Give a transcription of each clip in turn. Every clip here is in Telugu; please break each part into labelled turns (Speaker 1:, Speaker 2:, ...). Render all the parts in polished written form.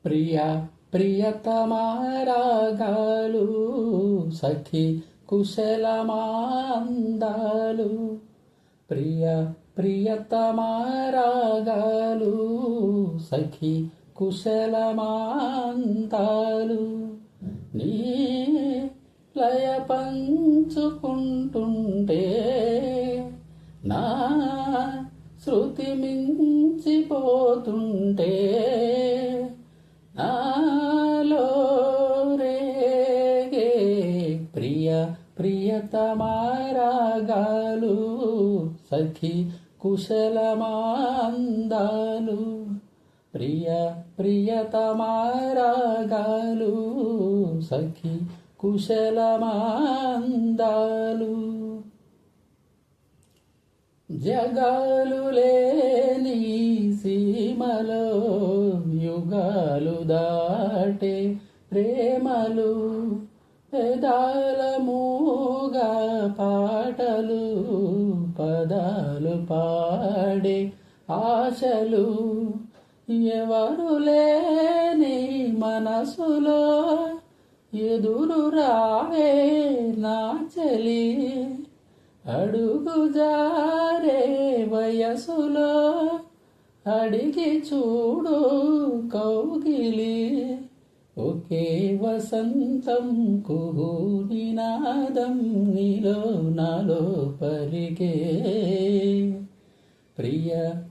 Speaker 1: ప్రియ ప్రియతమా రాగాలు సఖి కుశలమాందాలు. ప్రియ ప్రియతమా రాగాలు సఖి కుశలమాందాలు. నీ లయ పంచుకుంటుంటే నా శృతి మించిపోతుంటే నాలో రేగే ప్రియ ప్రియతమా రాగాలు సఖి కుశలమాందాలు. ప్రియ ప్రియతమా రాగాలు సఖి కుశలమాందాలు. జగాలు లేని సీమలో యుగాలు దాటే ప్రేమలు, పెదాల మూగా పాటలు, పదాలు పాడే ఆశలు. ఎవరు లేని మనసులో ఎదురు రావే నా చెలి, అడుగు జారే వయసులో అడిగి చూడు కౌగిలి. ఒకే వసంతం కుహు నినాదం నీలో నాలో పలికే. ప్రియ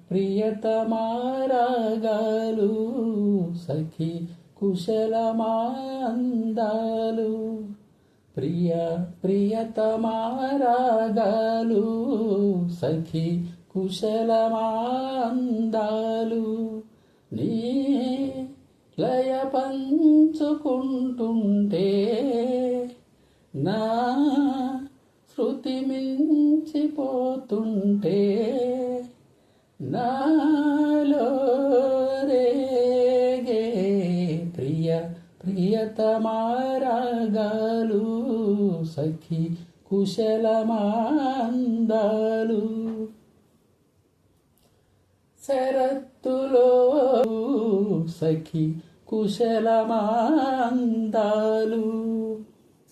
Speaker 1: ప్రియతమా రాగాలు సఖి కుశలమాందాలు. ప్రియ ప్రియతమా రాగాలు సఖి కుశలమాందాలు. నీ లయ పంచుకుంటుంటే నా శృతి మించిపోతుంటే నాలో రేగే ప్రియ ప్రియతమా రాగాలు సఖి కుశలమాందాలు. శరత్తులో సఖి కుశలమాందాలు.